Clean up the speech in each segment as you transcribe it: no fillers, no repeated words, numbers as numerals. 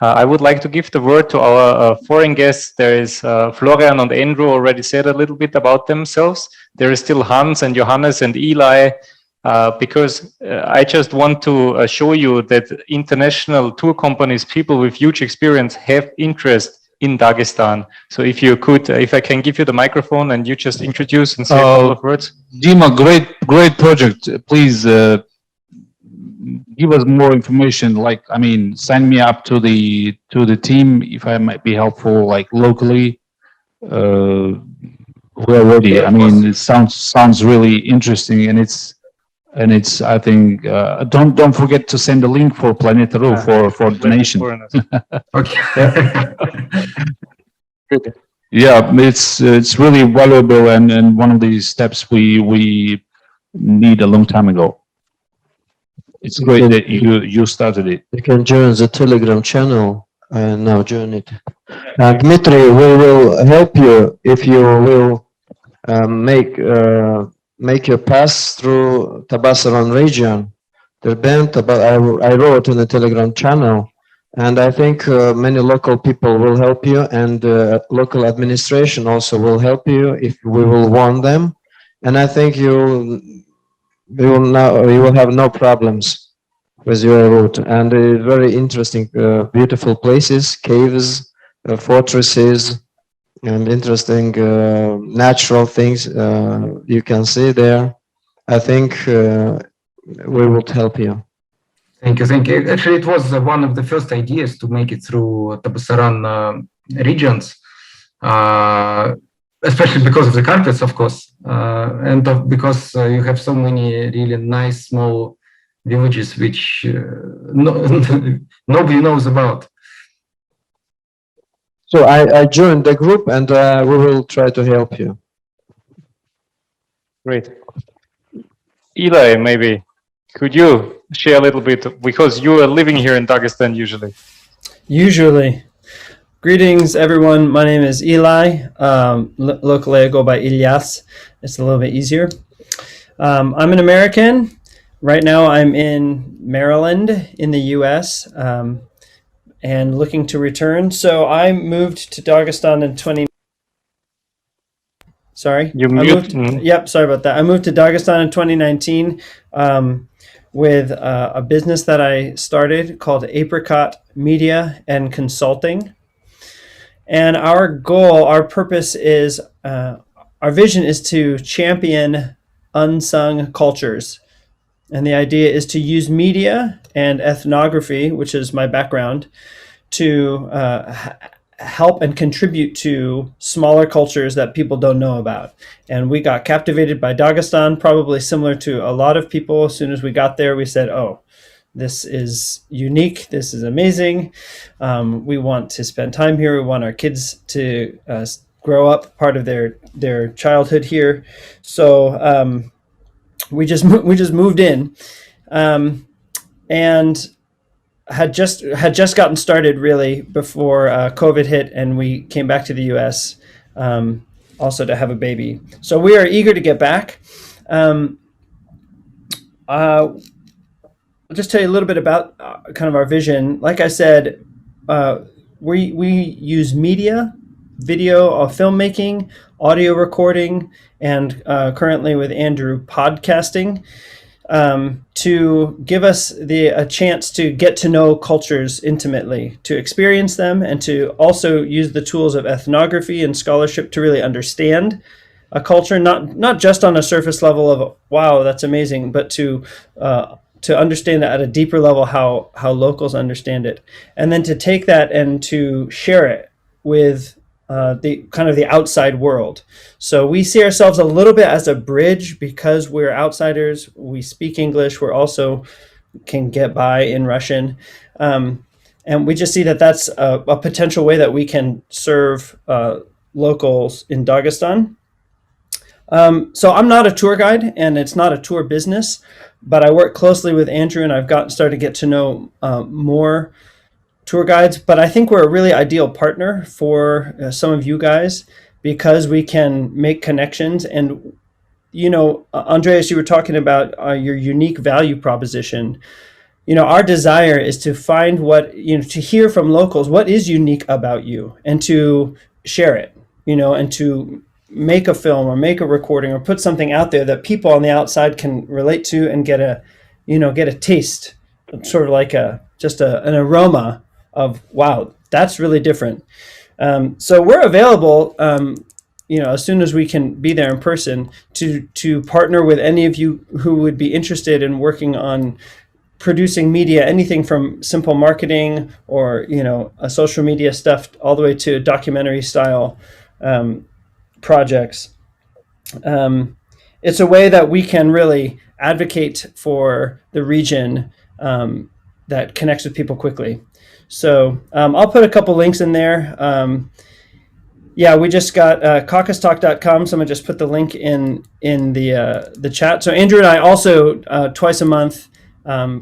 I would like to give the word to our foreign guests. There is Florian and Andrew already said a little bit about themselves. There is still Hans and Johannes and Eli, because I just want to show you that international tour companies, people with huge experience, have interest in Dagestan. So if you could, if I can give you the microphone and you just introduce and say a couple of words. Dima, great project. Please give us more information. Like, I mean, sign me up to the team if I might be helpful. Like locally, we're ready. Yeah, I mean, it sounds really interesting, and it's. I think don't forget to send a link for Planetaru for donation. Okay. Yeah, it's really valuable and one of these steps we need a long time ago. It's great that you started it. You can join the Telegram channel and now join it. Dmitry, we will help you if you will make your pass through Tabasaran region. I wrote in the Telegram channel, and I think many local people will help you, and local administration also will help you if we will warn them. And I think you will have no problems with your route. And very interesting, beautiful places, caves, fortresses, and interesting natural things you can see there. I think we would help you. Thank you. Actually, it was one of the first ideas to make it through Tabasaran regions, especially because of the carpets, of course, and because you have so many really nice small villages which nobody knows about. So I joined the group, and we will try to help you. Great. Eli, maybe could you share a little bit, because you are living here in Dagestan usually. Greetings, everyone. My name is Eli. Locally, I go by Ilyas. It's a little bit easier. I'm an American. Right now, I'm in Maryland in the U.S. And looking to return. So I moved to Dagestan in 20. Sorry. Yep. Sorry about that. I moved to Dagestan in 2019 with a business that I started called Apricot Media and Consulting. And our goal, our purpose is, our vision is to champion unsung cultures. And the idea is to use media and ethnography, which is my background, to help and contribute to smaller cultures that people don't know about. And we got captivated by Dagestan, probably similar to a lot of people. As soon as we got there, we said, oh, this is unique. This is amazing. We want to spend time here. We want our kids to grow up part of their childhood here. So we just moved in, and had just gotten started really before COVID hit, and we came back to the U.S. Also to have a baby. So we are eager to get back. I'll just tell you a little bit about kind of our vision. Like I said, we use media, video, filmmaking, audio recording, and currently with Andrew, podcasting, to give us a chance to get to know cultures intimately, to experience them, and to also use the tools of ethnography and scholarship to really understand a culture, not just on a surface level of, wow, that's amazing, but to understand at a deeper level how locals understand it. And then to take that and to share it with the kind of the outside world. So we see ourselves a little bit as a bridge because we're outsiders. We speak English. We're also can get by in Russian. And we just see that that's a potential way that we can serve locals in Dagestan. So I'm not a tour guide, and it's not a tour business, but I work closely with Andrew, and I've started to get to know more tour guides. But I think we're a really ideal partner for some of you guys because we can make connections. And, you know, Andreas, you were talking about your unique value proposition. our desire is to find to hear from locals what is unique about you, and to share it, and to make a film or make a recording or put something out there that people on the outside can relate to and get a taste, sort of like an aroma of, wow, that's really different. So we're available, as soon as we can be there in person, to partner with any of you who would be interested in working on producing media, anything from simple marketing or, a social media stuff, all the way to documentary style projects. It's a way that we can really advocate for the region that connects with people quickly. So I'll put a couple links in there. We just got CaucasTalk.com. Someone just put the link in the chat. So Andrew and I also twice a month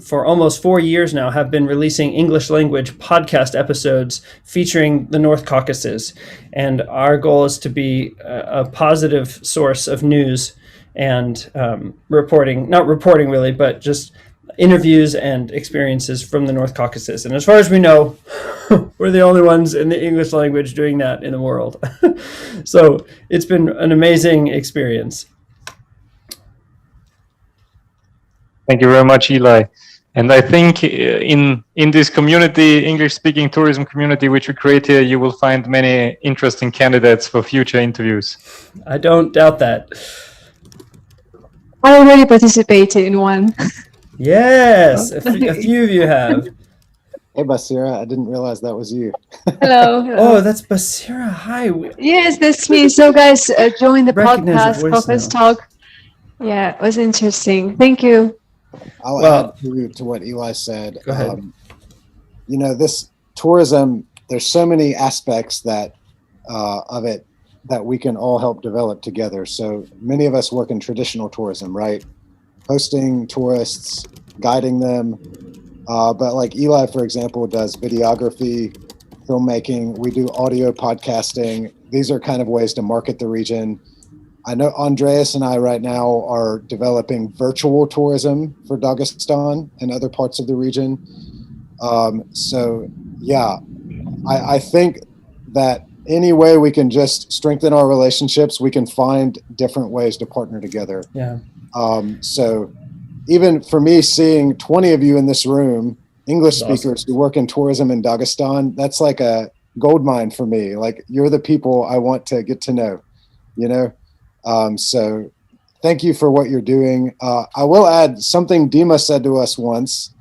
for almost 4 years now have been releasing English language podcast episodes featuring the North Caucasus. And our goal is to be a positive source of news and reporting, not reporting really, but just interviews and experiences from the North Caucasus. And as far as we know, we're the only ones in the English language doing that in the world. So it's been an amazing experience. Thank you very much, Eli. And I think in this community, English-speaking tourism community, which we create here, you will find many interesting candidates for future interviews. I don't doubt that. I already participated in one. Yes, a few of you have. Hey, Basira, I didn't realize that was you. Hello. Oh, that's Basira. Hi. Yes, that's me. So guys, join the Recognize podcast, the voice CaucasTalk. Yeah, it was interesting. Thank you. I'll Well- add to what Eli said. Go ahead. This tourism, there's so many aspects that of it that we can all help develop together. So many of us work in traditional tourism, right? Hosting tourists, guiding them. But like Eli, for example, does videography, filmmaking. We do audio podcasting. These are kind of ways to market the region. I know Andreas and I right now are developing virtual tourism for Dagestan and other parts of the region. I think that any way we can just strengthen our relationships, we can find different ways to partner together. Yeah. So even for me, seeing 20 of you in this room, English speakers who work in tourism in Dagestan, that's like a gold mine for me. Like, you're the people I want to get to know, So thank you for what you're doing. I will add something Dima said to us once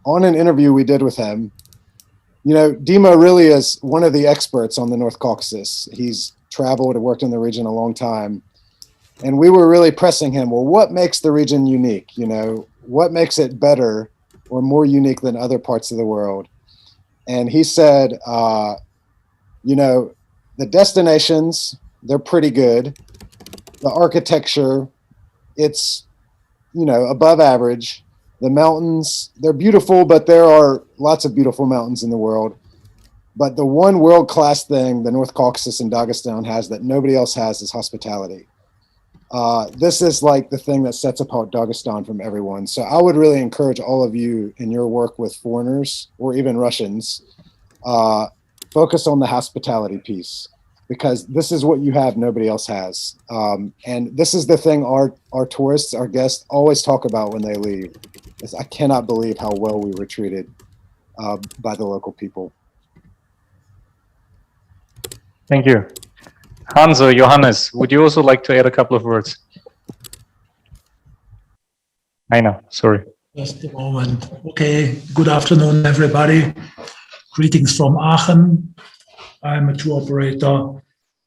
on an interview we did with him. Dima really is one of the experts on the North Caucasus. He's traveled and worked in the region a long time. And we were really pressing him, well, what makes the region unique? What makes it better or more unique than other parts of the world? And he said, the destinations, they're pretty good. The architecture, it's, above average. The mountains, they're beautiful, but there are lots of beautiful mountains in the world. But the one world-class thing the North Caucasus and Dagestan has that nobody else has is hospitality. This is like the thing that sets apart Dagestan from everyone. So I would really encourage all of you in your work with foreigners or even Russians, focus on the hospitality piece, because this is what you have nobody else has. And this is the thing our tourists, our guests always talk about when they leave. Is I cannot believe how well we were treated by the local people. Thank you. Hans or Johannes, would you also like to add a couple of words? Heiner, sorry. Just a moment. Okay, good afternoon, everybody. Greetings from Aachen. I'm a tour operator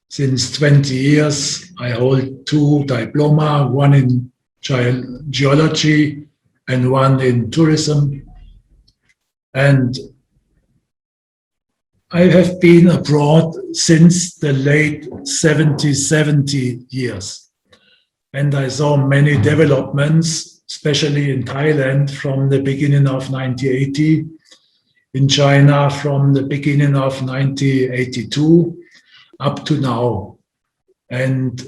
since 20 years. I hold 2 diplomas, one in geology and one in tourism. And I have been abroad since the late 70 years. And I saw many developments, especially in Thailand from the beginning of 1980, in China from the beginning of 1982 up to now. And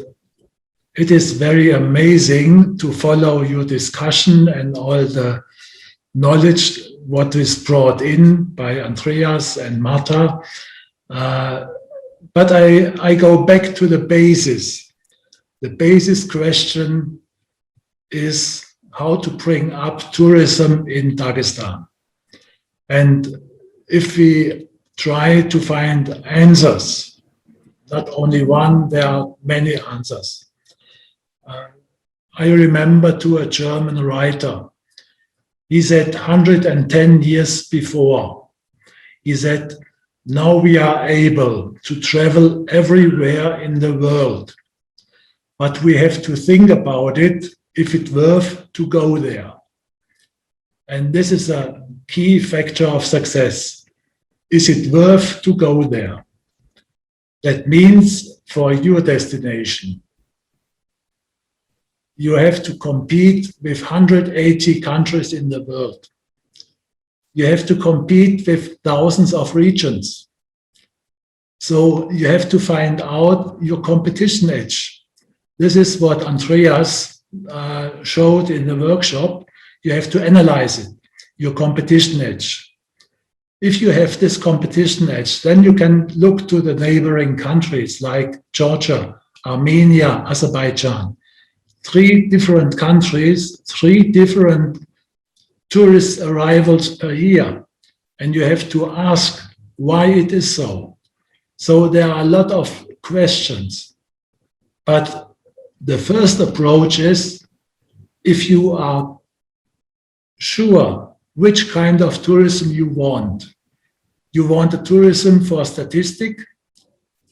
it is very amazing to follow your discussion and all the knowledge what is brought in by Andreas and Marta. But I go back to the basis. The basis question is how to bring up tourism in Dagestan. And if we try to find answers, not only one, there are many answers. I remember to a German writer, he said 110 years before, he said, now we are able to travel everywhere in the world, but we have to think about it if it's worth to go there. And this is a key factor of success. Is it worth to go there? That means for your destination, you have to compete with 180 countries in the world. You have to compete with thousands of regions. So you have to find out your competition edge. This is what Andreas showed in the workshop. You have to analyze it, your competition edge. If you have this competition edge, then you can look to the neighboring countries like Georgia, Armenia, Azerbaijan. 3 different countries, 3 different tourist arrivals per year. And you have to ask why it is so. So there are a lot of questions. But the first approach is, if you are sure which kind of tourism you want a tourism for statistic,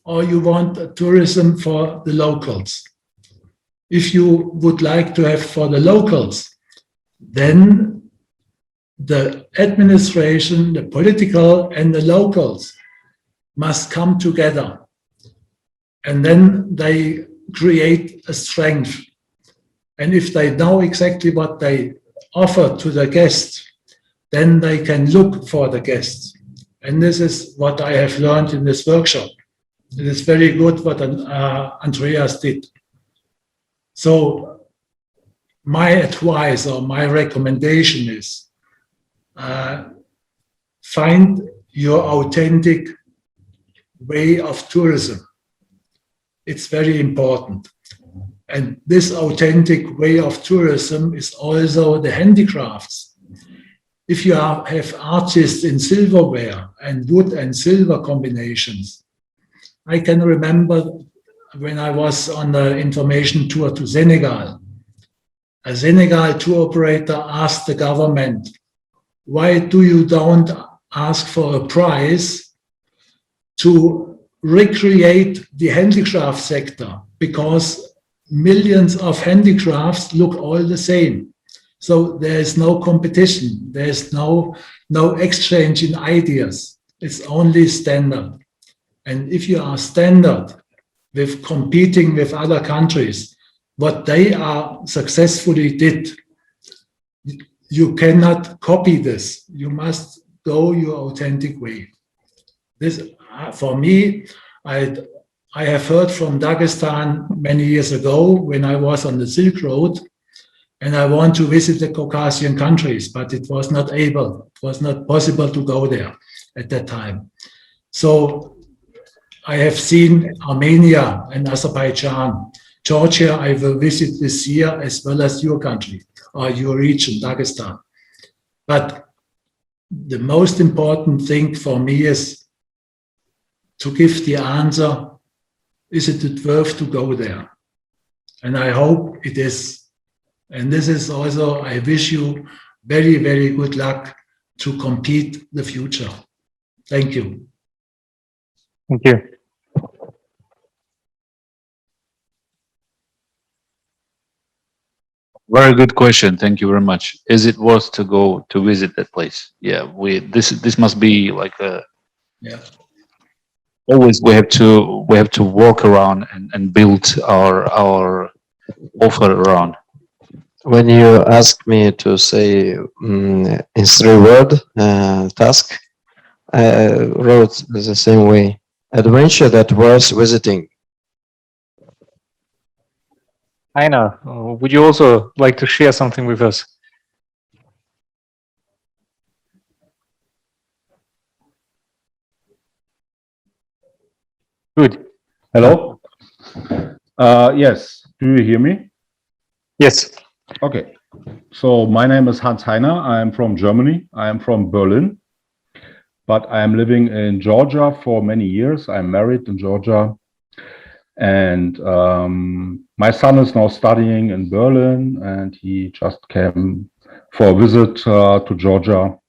or you want a tourism for the locals. If you would like to have for the locals, then the administration, the political and the locals must come together. And then they create a strength. And if they know exactly what they offer to the guests, then they can look for the guests. And this is what I have learned in this workshop. It is very good what Andreas did. So my advice or my recommendation is find your authentic way of tourism. It's very important. And this authentic way of tourism is also the handicrafts. If you have artists in silverware and wood and silver combinations, I can remember when I was on the information tour to Senegal, a Senegal tour operator asked the government, why do you don't ask for a prize to recreate the handicraft sector? Because millions of handicrafts look all the same. So there is no competition. There is no exchange in ideas. It's only standard. And if you are standard with competing with other countries, what they are successfully did, you cannot copy this. You must go your authentic way. This, for me, I have heard from Dagestan many years ago when I was on the Silk Road, and I want to visit the Caucasian countries, but it was not able. It was not possible to go there at that time. So I have seen Armenia and Azerbaijan. Georgia, I will visit this year, as well as your country or your region, Dagestan. But the most important thing for me is to give the answer, is it worth to go there? And I hope it is. And this is also, I wish you very, very good luck to compete the future. Thank you. Thank you. Very good question. Thank you very much. Is it worth to go to visit that place? Yeah, this must be like a, Yeah. always we have to walk around and build our offer around. When you asked me to say in 3-word task, I wrote the same way: adventure that was visiting. Heiner, would you also like to share something with us? Good. Hello? Yes, do you hear me? Yes. Okay. So my name is Hans Heiner. I am from Germany. I am from Berlin, but I am living in Georgia for many years. I'm married in Georgia. And my son is now studying in Berlin, and he just came for a visit to Georgia.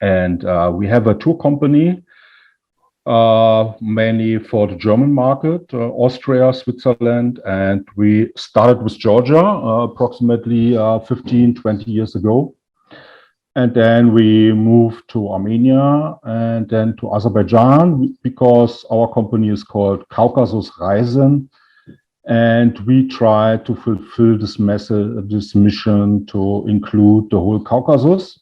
And we have a tour company, mainly for the German market, Austria, Switzerland, and we started with Georgia approximately 15, 20 years ago. And then we moved to Armenia and then to Azerbaijan because our company is called Caucasus Reisen. And we try to fulfill this mission to include the whole Caucasus.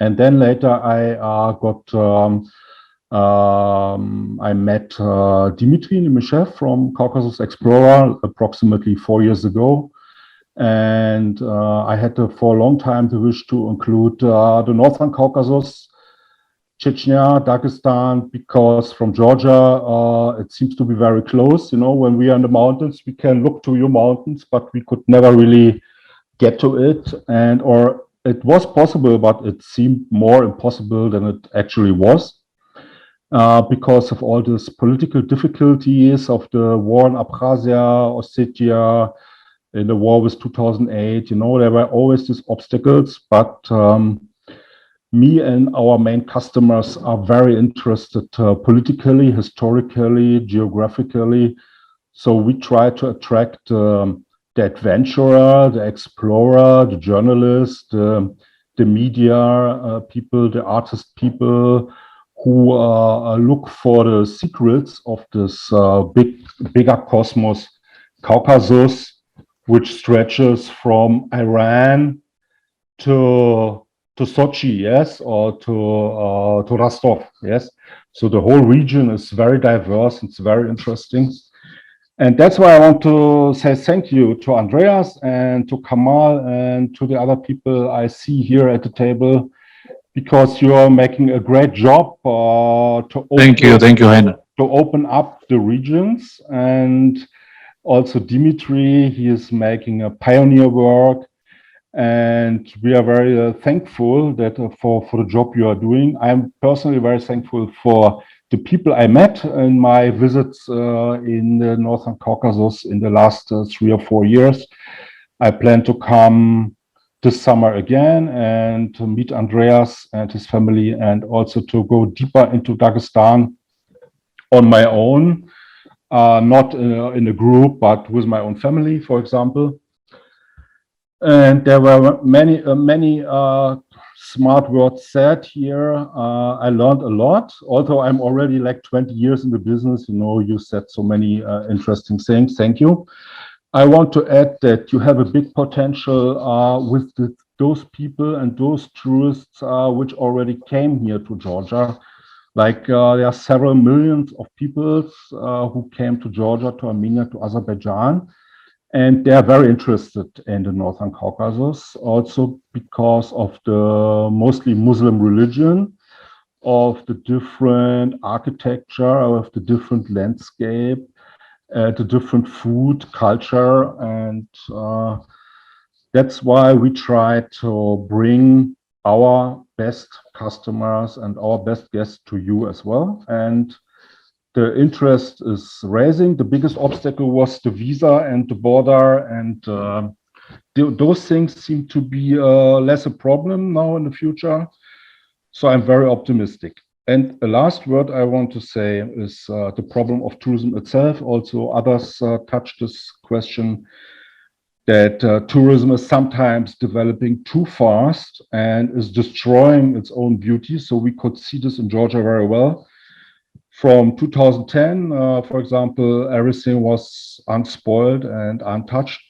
And then later I met Dimitri Nimishev from Caucasus Explorer approximately 4 years ago. And I had for a long time the wish to include the Northern Caucasus, Chechnya, Dagestan, because from Georgia, it seems to be very close. You know, when we are in the mountains, we can look to your mountains, but we could never really get to it. Or it was possible, but it seemed more impossible than it actually was. Because of all these political difficulties of the war in Abkhazia, Ossetia, in the war with 2008, you know, there were always these obstacles, but me and our main customers are very interested politically, historically, geographically. So we try to attract the adventurer, the explorer, the journalist, the media people, the artist people, who look for the secrets of this bigger cosmos, Caucasus, which stretches from Iran to Sochi, yes, or to Rostov, yes. So the whole region is very diverse. It's very interesting. And that's why I want to say thank you to Andreas and to Kamal and to the other people I see here at the table, because you are making a great job Thank you, Heiner. to open up the regions. And also Dimitri, he is making a pioneer work. And we are very thankful that for the job you are doing. I'm personally very thankful for the people I met in my visits in the Northern Caucasus in the last 3 or 4 years. I plan to come this summer again and to meet Andreas and his family, and also to go deeper into Dagestan on my own, not in a group, but with my own family, for example. And there were many smart words said here. I learned a lot, although I'm already like 20 years in the business. You know, you said so many interesting things. Thank you. I want to add that you have a big potential with those people and those tourists which already came here to Georgia. Like there are several millions of people who came to Georgia, to Armenia, to Azerbaijan. And they are very interested in the Northern Caucasus, also because of the mostly Muslim religion, of the different architecture, of the different landscape, the different food, culture. And that's why we try to bring our best customers and our best guests to you as well. And the interest is rising. The biggest obstacle was the visa and the border, and those things seem to be less a problem now in the future. So I'm very optimistic. And the last word I want to say is the problem of tourism itself. Also, others touched this question, that tourism is sometimes developing too fast and is destroying its own beauty. So we could see this in Georgia very well. From 2010, for example, everything was unspoiled and untouched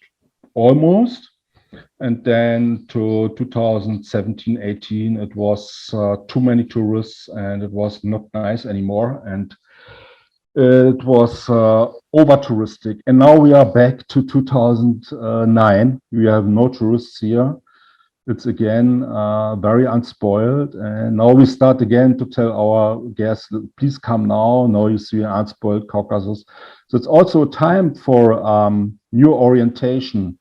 almost. And then to 2017, 18, it was too many tourists and it was not nice anymore. And it was over touristic. And now we are back to 2009. We have no tourists here. It's again very unspoiled. And now we start again to tell our guests, please come now. Now you see unspoiled Caucasus. So it's also a time for new orientation.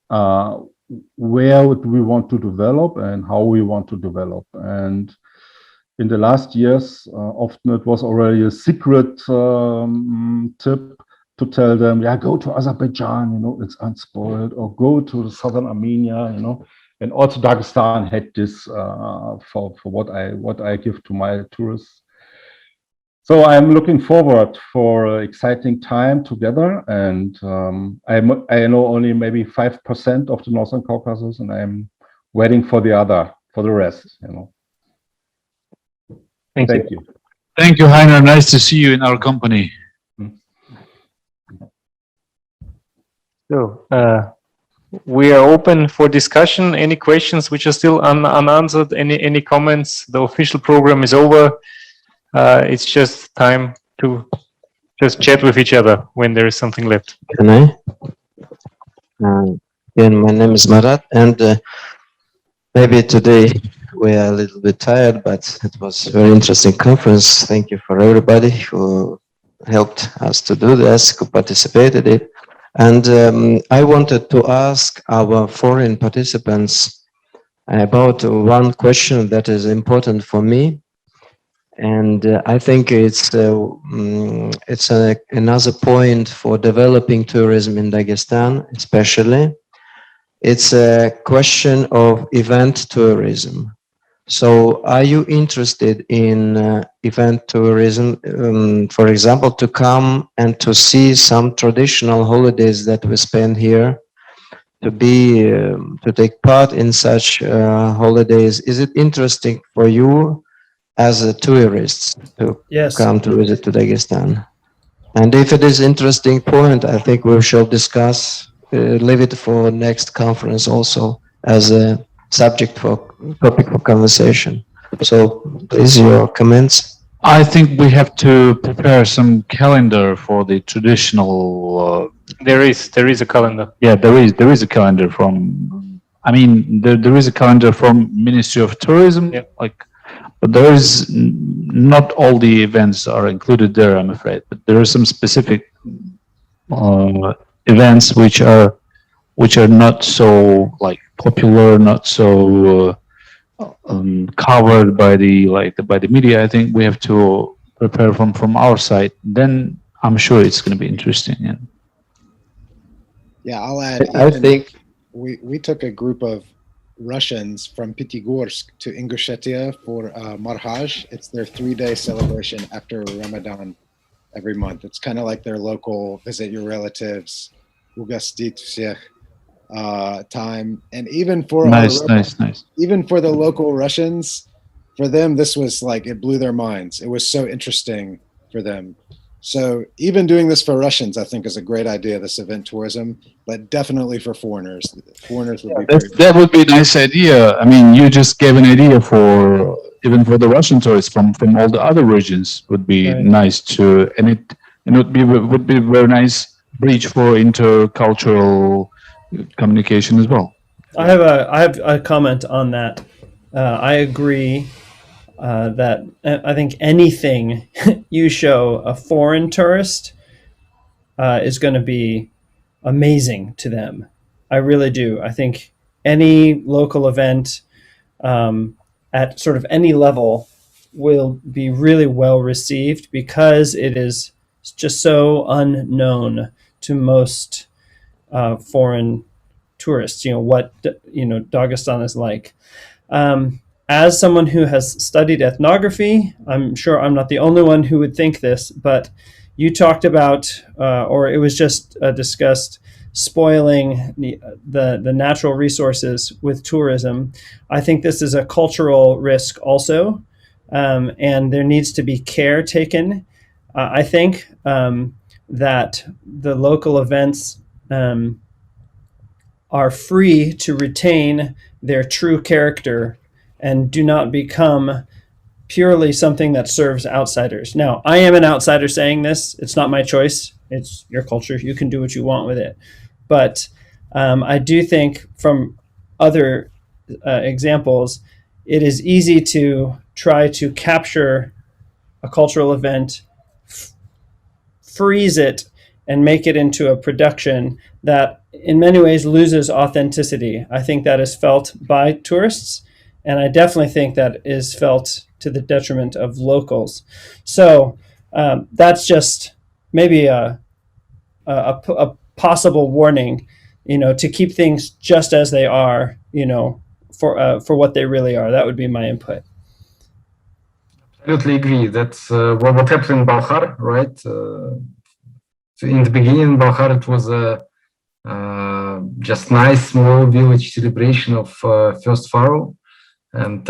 Where do we want to develop and how we want to develop? And in the last years, often it was already a secret tip to tell them, yeah, go to Azerbaijan, you know, it's unspoiled, or go to southern Armenia, you know. And also Dagestan had this for what I give to my tourists. So I'm looking forward for an exciting time together, and I know only maybe 5% of the Northern Caucasus, and I'm waiting for the rest, you know. Thank you. Thank you, Heiner. Nice to see you in our company. So we are open for discussion. Any questions which are still unanswered? Any comments? The official program is over. It's just time to just chat with each other when there is something left. Can I? Again, my name is Marat, and maybe today we are a little bit tired, but it was a very interesting conference. Thank you for everybody who helped us to do this, who participated in it. And I wanted to ask our foreign participants about one question that is important for me. And I think it's another point for developing tourism in Dagestan, especially. It's a question of event tourism. So are you interested in event tourism, for example, to come and to see some traditional holidays that we spend here, to take part in such holidays? Is it interesting for you as a tourist to come to visit to Dagestan? And if it is interesting point, I think we shall discuss, leave it for next conference also as a topic for conversation. So please, your comments. I think we have to prepare some calendar for the traditional. There is a calendar. Yeah, there is a calendar from. I mean, there is a calendar from Ministry of Tourism. Yeah. But there is not all the events are included there, I'm afraid. But there are some specific events which are not so popular, not so covered by the media. I think we have to prepare from our side. Then I'm sure it's going to be interesting. Yeah. Yeah, I'll add. I think we took a group of Russians from Pyatigorsk to Ingushetia for Marhaj. It's their 3-day celebration after Ramadan every month. It's kind of like their local visit your relatives, Ugastit всех time. And even for nice. even for the local Russians, for them this was like, it blew their minds. It was so interesting for them. So even doing this for Russians, I think, is a great idea, this event tourism, but definitely for foreigners. Foreigners would be that would be a nice idea. I mean, you just gave an idea for even for the Russian tourists from all the other regions would be nice to, and it would be very nice bridge for intercultural communication as well. I have a comment on that. I agree. That I think anything you show a foreign tourist is going to be amazing to them. I really do. I think any local event at sort of any level will be really well received because it is just so unknown to most foreign tourists. What Dagestan is like. As someone who has studied ethnography, I'm sure I'm not the only one who would think this, but you talked about, or it was just discussed, spoiling the natural resources with tourism. I think this is a cultural risk also, and there needs to be care taken. I think that the local events are free to retain their true character and do not become purely something that serves outsiders. Now, I am an outsider saying this. It's not my choice. It's your culture. You can do what you want with it. But I do think from other examples, it is easy to try to capture a cultural event, freeze it, and make it into a production that in many ways loses authenticity. I think that is felt by tourists, and I definitely think that is felt to the detriment of locals. So that's just maybe a possible warning, to keep things just as they are, for what they really are. That would be my input. Absolutely agree. That's what happened in Balkhar, right? So in the beginning, Balkhar, it was a just nice small village celebration of first pharaoh, and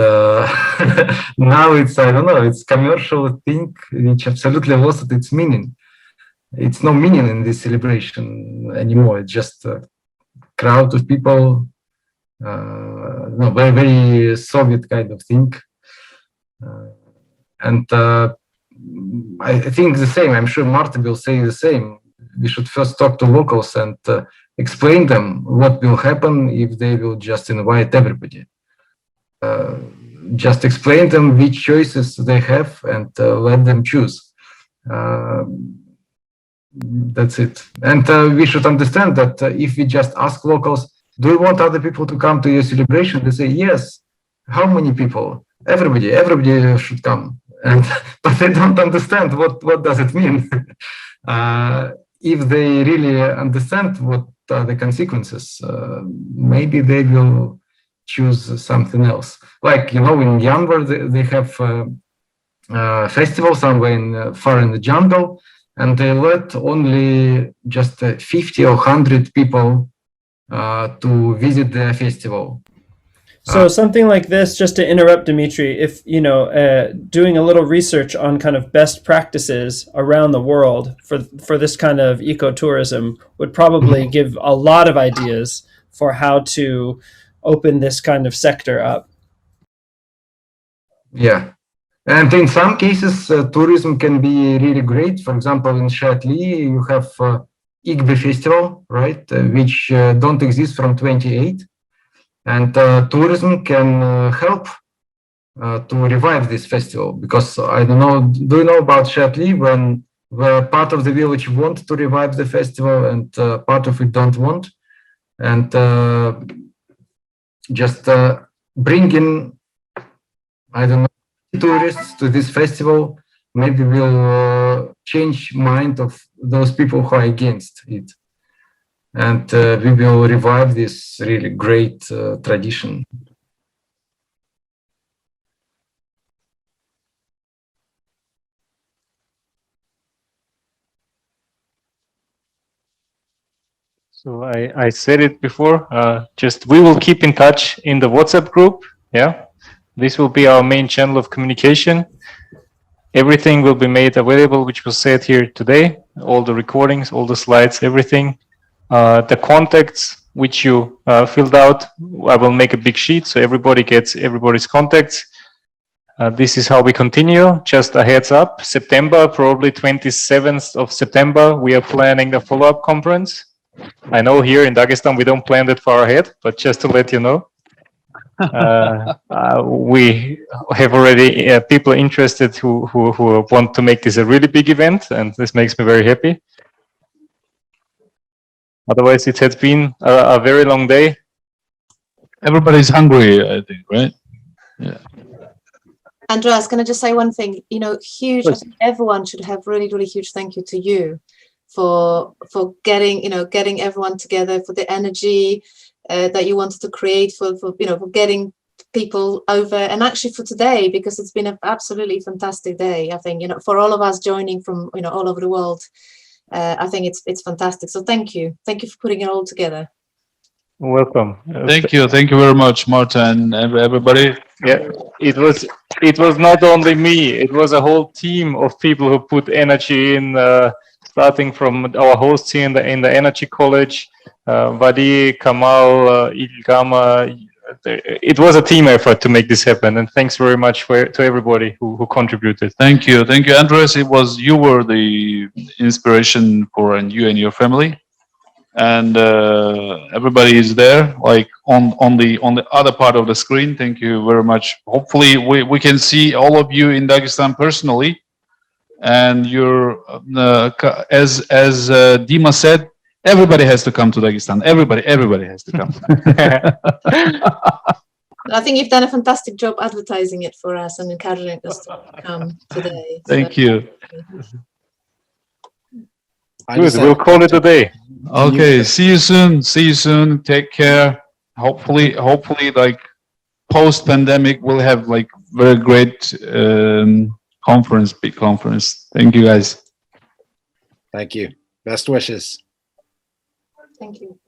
now it's, I don't know, it's commercial thing which absolutely lost its meaning. It's no meaning in this celebration anymore. It's just a crowd of people, no, very, very Soviet kind of thing. And I think the same. I'm sure Marta will say the same. We should first talk to locals and explain them what will happen if they will just invite everybody. Just explain them which choices they have and let them choose. That's it. And we should understand that if we just ask locals, do you want other people to come to your celebration? They say yes. How many people? Everybody should come. And but they don't understand what does it mean. If they really understand what are the consequences, maybe they will choose something else. Like, in Yanvar, they have a festival somewhere far in the jungle, and they let only just 50 or 100 people to visit the festival. So something like this, just to interrupt Dimitri, if, doing a little research on kind of best practices around the world for this kind of ecotourism would probably give a lot of ideas for how to open this kind of sector up. Yeah. And in some cases, tourism can be really great. For example, in Shatli, you have Igbe Festival, right, which don't exist from 28. And tourism can help to revive this festival, because I don't know, do you know about Shatli, when part of the village want to revive the festival and part of it don't want? And just bring in, I don't know, tourists to this festival, maybe will change mind of those people who are against it. And we will revive this really great tradition. So I said it before, just we will keep in touch in the WhatsApp group. Yeah, this will be our main channel of communication. Everything will be made available, which was said here today, all the recordings, all the slides, everything. The contacts which you filled out, I will make a big sheet so everybody gets everybody's contacts. This is how we continue. Just a heads up, September, probably 27th of September, we are planning the follow-up conference. I know here in Dagestan we don't plan that far ahead, but just to let you know. We have already people interested who want to make this a really big event, and this makes me very happy. Otherwise, it has been a very long day. Everybody's hungry, I think, right? Yeah. Andreas, can I just say one thing? Huge. I think everyone should have really, really huge thank you to you for getting everyone together, for the energy that you wanted to create, for getting people over, and actually for today, because it's been an absolutely fantastic day. I think for all of us joining from all over the world. I think it's fantastic. So thank you for putting it all together. Welcome. Thank you very much, Marta, and everybody. Yeah, it was not only me; it was a whole team of people who put energy in, starting from our hosts here in the Energy College, Vadi, Kamal, Ilgama. It was a team effort to make this happen, and thanks very much to everybody who contributed. Thank you, Andres. You were the inspiration for you and your family. and everybody is there, like on the other part of the screen. Thank you very much. Hopefully, we can see all of you in Dagestan personally, and you're as Dima said, everybody has to come to Dagestan. Everybody has to come. I think you've done a fantastic job advertising it for us and encouraging us to come today. Thank you. Good. We'll call it a day. Okay. See you soon. See you soon. Take care. Hopefully, like post-pandemic, we'll have like very great conference, big conference. Thank you, guys. Thank you. Best wishes. Thank you.